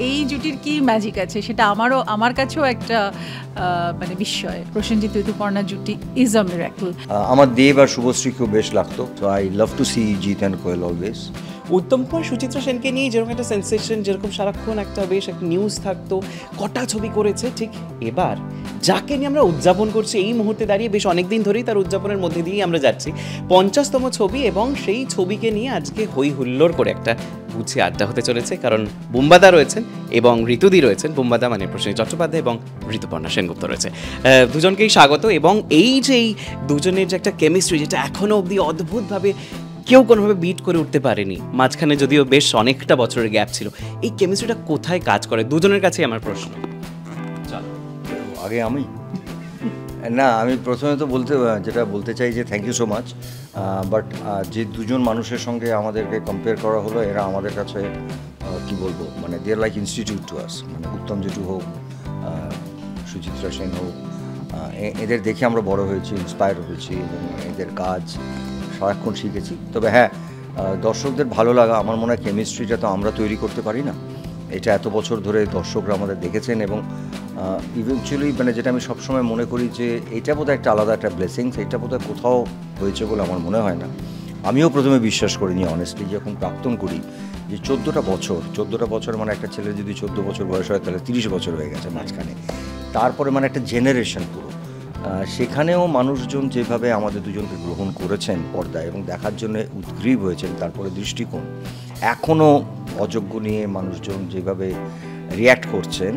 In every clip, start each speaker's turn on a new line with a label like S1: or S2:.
S1: এই জুটির কি ম্যাজিক আছে সেটা আমার কাছেও একটা মানে বিস্ময়। প্রসেনজিৎ ঋতুপর্ণা জুটি ইজ আ মিরাকল।
S2: আমার দেব আর শুভশ্রীকেও বেশ লাগতো, so I love to see Jeet and Koel always.
S3: Uttam Kumar Suchitra সেনকে নিয়ে যেরকম একটা সেন্সেশন, যেরকম সারাক্ষণ একটা বেশ একটা নিউজ থাকতো, কটা ছবি করেছে, ঠিক এবার যাকে নিয়ে আমরা উদযাপন করছি এই মুহূর্তে দাঁড়িয়ে, বেশ অনেকদিন ধরেই তার উদযাপনের মধ্যে দিয়েই আমরা যাচ্ছি, 50তম ছবি, এবং সেই ছবিকে নিয়ে আজকে হই হুল্লোড় করে একটা গুছিয়ে আড্ডা হতে চলেছে। কারণ বুম্বাদা রয়েছেন এবং ঋতুদি রয়েছেন। বুম্বাদা মানে প্রসেনজিৎ চট্টোপাধ্যায় এবং ঋতুপর্ণা সেনগুপ্ত রয়েছে। দুজনকেই স্বাগত। এবং এই যে এই দুজনের যে একটা কেমিস্ট্রি, যেটা এখনও অবধি অদ্ভুতভাবে কেউ কোনোভাবে বিট করে উঠতে পারেনি, মাঝখানে যদিও বেশ অনেকটা বছরের গ্যাপ ছিল, এই কেমিস্ট্রিটা কোথায় কাজ করে? দুজনের কাছেই আমার প্রশ্ন।
S2: আগে আমি প্রথমে তো যেটা বলতে চাই যে thank you so much, but যে দুজন মানুষের সঙ্গে আমাদেরকে কম্পেয়ার করা হলো, এরা আমাদের কাছে কি বলবো, মানে দে আর লাইক ইনস্টিটিউট টু আস। মানে উত্তম জেঠু হোক, সুচিত্রা সেন হোক, এদের দেখে আমরা বড় হয়েছি, ইন্সপায়ার হয়েছি এবং এদের কাজ সারাক্ষণ শিখেছি। তবে হ্যাঁ, দর্শকদের ভালো লাগা, আমার মনে হয় কেমিস্ট্রিটা তো আমরা তৈরি করতে পারি না, এটা এত বছর ধরে দর্শকরা আমাদের দেখেছেন। এবং ইভেনচুয়ালি মানে যেটা আমি সবসময় মনে করি যে এটা বোধহয় একটা আলাদা একটা ব্লেসিংস, এটা বোধহয় কোথাও হয়েছে বলে আমার মনে হয় না। আমিও প্রথমে বিশ্বাস করিনি অনেস্টলি, যখন প্রাক্তন করি যে 14টা বছর মানে একটা ছেলে যদি 14 বছর বয়স হয় তাহলে 30 বছর হয়ে গেছে মাঝখানে, তারপরে মানে একটা জেনারেশন পুরো। সেখানেও মানুষজন যেভাবে আমাদের দুজনকে গ্রহণ করেছেন পর্দায় এবং দেখার জন্য উদ্গ্রীব হয়েছেন, তারপরে দৃষ্টিকোণ এখনও অযোগ্য নিয়ে মানুষজন যেভাবে রিয়্যাক্ট করছেন,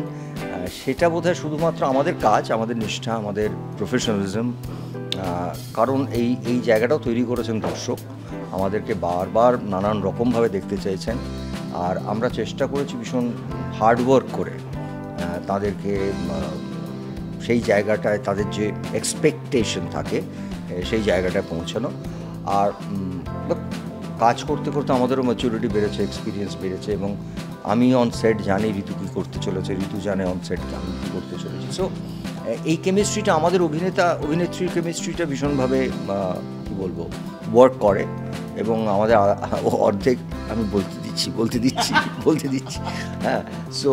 S2: সেটা বোধহয় শুধুমাত্র আমাদের কাজ, আমাদের নিষ্ঠা, আমাদের প্রফেশনালিজম। কারণ এই জায়গাটাও তৈরি করেছেন দর্শক, আমাদেরকে বারবার নানান রকমভাবে দেখতে চাইছেন, আর আমরা চেষ্টা করেছি ভীষণ হার্ডওয়ার্ক করে তাদেরকে সেই জায়গাটায়, তাদের যে এক্সপেকটেশন থাকে সেই জায়গাটায় পৌঁছানো। আর কাজ করতে করতে আমাদেরও ম্যাচুরিটি বেড়েছে, এক্সপিরিয়েন্স বেড়েছে, এবং আমি অন সেট জানি ঋতু কী করতে চলেছে, ঋতু জানে অন সেট আমি কী করতে চলেছি। সো এই কেমিস্ট্রিটা আমাদের অভিনেত্রীর কেমিস্ট্রিটা ভীষণভাবে কী বলবো ওয়ার্ক করে, এবং আমাদের অর্ধেক আমি বলতে দিচ্ছি হ্যাঁ। সো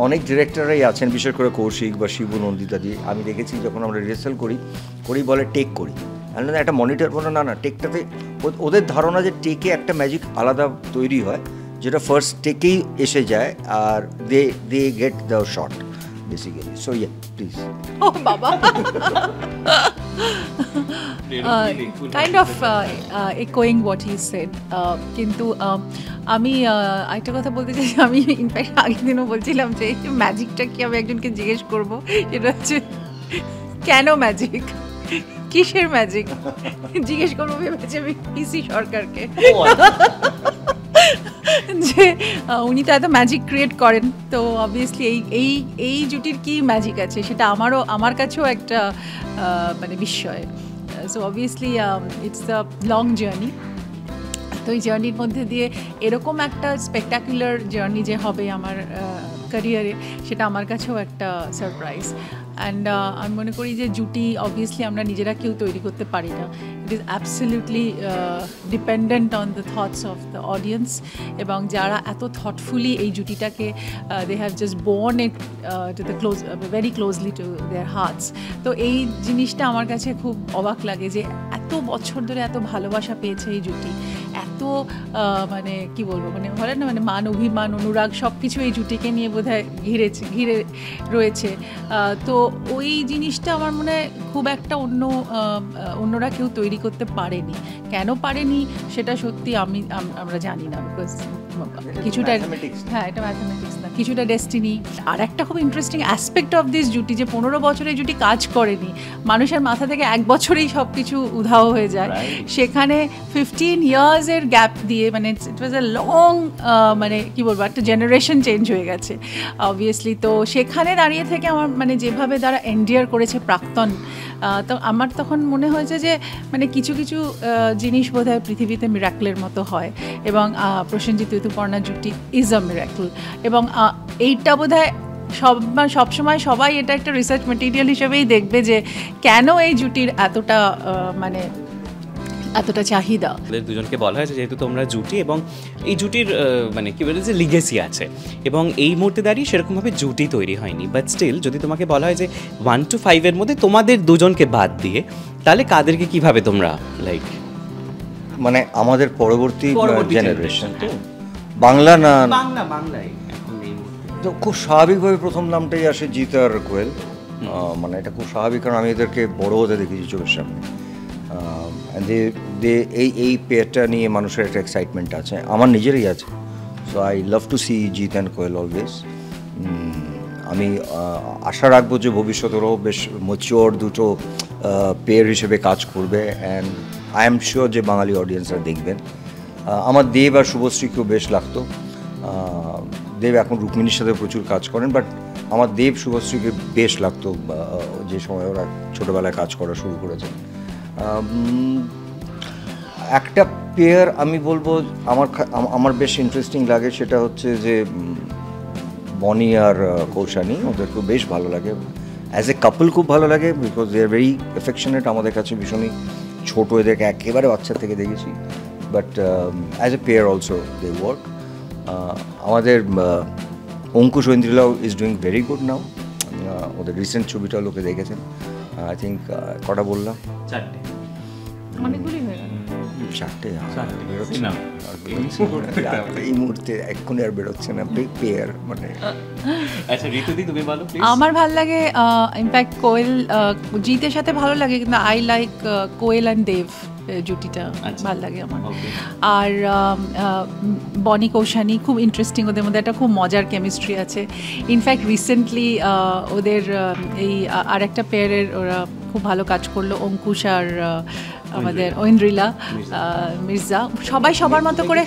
S2: অনেক ডিরেক্টররাই আছেন, বিশেষ করে কৌশিক বা শিবু নন্দিতাদি, আমি দেখেছি যখন আমরা রিহার্সাল করি বলে টেক করি, একটা মনিটর বলে না টেকটাতে ওদের ধারণা যে টেকে একটা ম্যাজিক আলাদা তৈরি হয়, যেটা ফার্স্ট টেকেই এসে যায়, আর they get the shot basically. So yeah please.
S1: ও বাবা, kind of echoing what he said, কিন্তু আমি একটা কথা বলতে চাই, আমি ইনফ্যাক্ট আগের দিনও বলছিলাম যে ম্যাজিকটা কি আমি একজনকে জিজ্ঞেস করবো, সেটা হচ্ছে কেন ম্যাজিক, কিসের ম্যাজিক জিজ্ঞেস করবো ভেবেছি আমি পিসি সরকারকে, যে উনি তো এত ম্যাজিক ক্রিয়েট করেন, তো অবভিয়াসলি এই জুটির কি ম্যাজিক আছে সেটা আমার কাছেও একটা মানে বিস্ময়। So obviously it's a long journey, তো এই জার্নির মধ্যে দিয়ে এরকম একটা স্পেকটাকুলার জার্নি যে হবে আমার ক্যারিয়ারে, সেটা আমার কাছেও একটা সারপ্রাইজ। অ্যান্ড আমি মনে করি যে জুটি অবভিয়াসলি আমরা নিজেরা কেউ তৈরি করতে পারি না, it is absolutely dependent on the thoughts of the audience, এবং যারা এত থটফুলি এই জুটিটাকে they have just borne it to the very closely to their hearts. তো এই জিনিসটা আমার কাছে খুব অবাক লাগে যে এত বছর ধরে এত ভালোবাসা পেয়েছে এই জুটি, এত মানে কি বলবো, মানে বলে না মানে মান অভিমান অনুরাগ সব কিছু এই জুটিকে নিয়ে বোধহয় ঘিরে রয়েছে। তো ওই জিনিসটা আমার মনে হয় খুব একটা অন্যরা কেউ তৈরি করতে পারেনি। কেন পারেনি সেটা সত্যি আমরা জানি না, বিকজ কিছুটা হ্যাঁ এটা ম্যাথমেটিক্স না, কিছুটা ডেস্টিনি। আর একটা খুব ইন্টারেস্টিং অ্যাসপেক্ট অফ দিস জুটি যে 15 বছরে জুটি কাজ করেনি, মানুষের মাথা থেকে এক বছরেই সব কিছু উধাও হয়ে যায়, সেখানে 15 ইয়ার্সের গ্যাপ দিয়ে মানে ইট ওয়াজ এ লং মানে কী বলবো একটা জেনারেশন চেঞ্জ হয়ে গেছে অবভিয়াসলি। তো সেখানে দাঁড়িয়ে থেকে আমার মানে যেভাবে তারা এন্ডিয়ার করেছে প্রাক্তন, তো আমার তখন মনে হয়েছে যে মানে কিছু জিনিস বোধহয় পৃথিবীতে মিরাকলের মতো হয়, এবং প্রসেনজিৎ ঋতুপর্ণা জুটি ইজ আ মিরাকল। এবং এইটা বোধহয় সবসময় সবাই এটা একটা রিসার্চ মেটেরিয়াল হিসেবেই দেখবে যে কেন এই জুটির এতটা মানে এতটা চাহিদা।
S3: তাদের দুজনকে বলা হয়েছে যেহেতু তোমরা জুটি এবং এই জুটির মানে কি বলে যে লিগেসি আছে এবং এই মুহূর্তে দাঁড়িয়ে সেরকমভাবে জুটি তৈরি হয়নি, বাট স্টিল যদি তোমাকে বলা হয় যে 1 to 5 এর মধ্যে তোমাদের দুজনকে বাদ দিয়ে তাহলে কাদেরকে কিভাবে তোমরা লাইক
S2: মানে আমাদের পরবর্তী জেনারেশন তো বাংলা বাংলায় এখন এই মুহূর্তে তো খুব স্বাভাবিকভাবে প্রথম নামটাই আসে জিৎ আর কোয়েল। মানে এটা খুব স্বাভাবিক, কারণ আমি এদেরকে বড় হতে দেখেছি চোখের সামনে। এই পেয়ারটা নিয়ে মানুষের একটা এক্সাইটমেন্ট আছে, আমার নিজেরই আছে। So I love to see Jeet and Koel always. আমি আশা রাখবো যে ভবিষ্যতে ওরাও বেশ ম্যাচিওর দুটো পেয়ার হিসেবে কাজ করবে, অ্যান্ড আই এম শিওর যে বাঙালি অডিয়েন্সরা দেখবেন। আমার দেব আর শুভশ্রীকেও বেশ লাগতো। দেব এখন রুক্মিণীর সাথে প্রচুর কাজ করেন, বাট আমার দেব শুভশ্রীকে বেশ লাগতো যে সময় ওরা ছোটোবেলায় কাজ করা শুরু করেছে। একটা পেয়ার আমি বলবো আমার বেশ ইন্টারেস্টিং লাগে, সেটা হচ্ছে যে বনি আর কৌশানী, ওদেরকেও বেশ ভালো লাগে। অ্যাজ এ কাপল খুব ভালো লাগে, বিকজ দে আর ভেরি এফেকশনেট। আমাদের কাছে ভীষণই ছোটো, এদেরকে একেবারে বাচ্চা থেকে দেখেছি, but as a pair also they work. আমাদের অঙ্কুশ ঐন্দ্রিলাও is doing very good now. ওদের রিসেন্ট ছবিটা লোকে দেখেছেন। আই থিঙ্ক কটা বললাম,
S1: অনেকগুলি হয়ে গেল।
S2: চারটে বেরোচ্ছে না এই মুহূর্তে, এক্ষুনি আর বেরোচ্ছে না। বিগ পেয়ার মানে।
S3: আচ্ছা ঋতুদি তুমি বলো প্লিজ।
S1: আমার ভালো লাগে ইনফ্যাক্ট কোয়েল জিতের সাথে ভালো লাগে, কিন্তু আই লাইক কোয়েল অ্যান্ড দেব জুটিটা ভালো লাগে আমার। আর বনি কৌশানী খুব ইন্টারেস্টিং, ওদের মধ্যে একটা খুব মজার কেমিস্ট্রি আছে। ইনফ্যাক্ট রিসেন্টলি ওদের এই আর একটা পেয়ারের ওরা খুব ভালো কাজ করলো, অঙ্কুশ আর আমাদের ঐন্দ্রিলা মির্জা। সবাই সবার মতো করে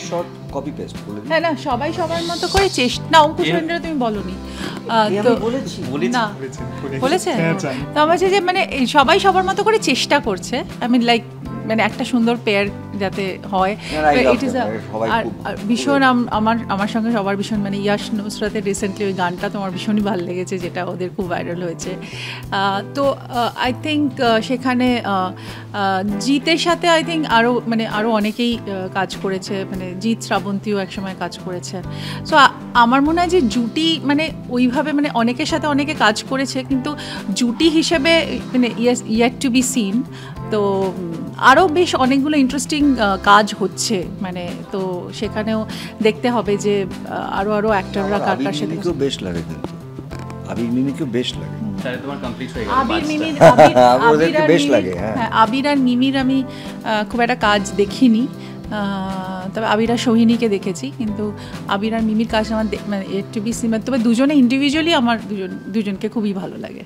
S2: কপি পেস্ট
S1: হ্যাঁ না, সবাই সবার মতো করে চেষ্টা। না, অঙ্কুশ ঐন্দ্রিলা তুমি বলনি তো না বলেছেন তো আমার যে মানে সবাই সবার মতো করে চেষ্টা করছে। আই মিন লাইক মানে একটা সুন্দর পেয়ার যাতে হয়। ইট ইজ ভীষণ আমার সঙ্গে সবার ভীষণ মানে ইয়াশ নুসরাতের রিসেন্টলি ওই গানটা তোমার ভীষণই ভালো লেগেছে, যেটা ওদের খুব ভাইরাল হয়েছে। তো আই থিঙ্ক সেখানে জিতের সাথে আই থিঙ্ক আরও অনেকেই কাজ করেছে, মানে জিৎ শ্রাবন্তীও একসময় কাজ করেছে। সো আমার মনে হয় যে জুটি মানে ওইভাবে মানে অনেকের সাথে অনেকে কাজ করেছে, কিন্তু জুটি হিসেবে মানে ইয়েট টু বি সিন। তো আরও বেশ অনেকগুলো ইন্টারেস্টিং কাজ হচ্ছে, মানে তো সেখানেও দেখতে হবে যে আরও অ্যাক্টররা কার কার সাথে
S2: বেশ লাগে। কিন্তু আবির মিমিকেও বেশ লাগে।
S1: আবির আর মিমির আমি খুব একটা কাজ দেখিনি, তবে আবির আর সোহিনীকে দেখেছি, কিন্তু আবির আর মিমির কাজ আমার মানে টু বি সিন। তবে দুজনে ইন্ডিভিজুয়ালি আমার দুজনকে খুবই ভালো লাগে।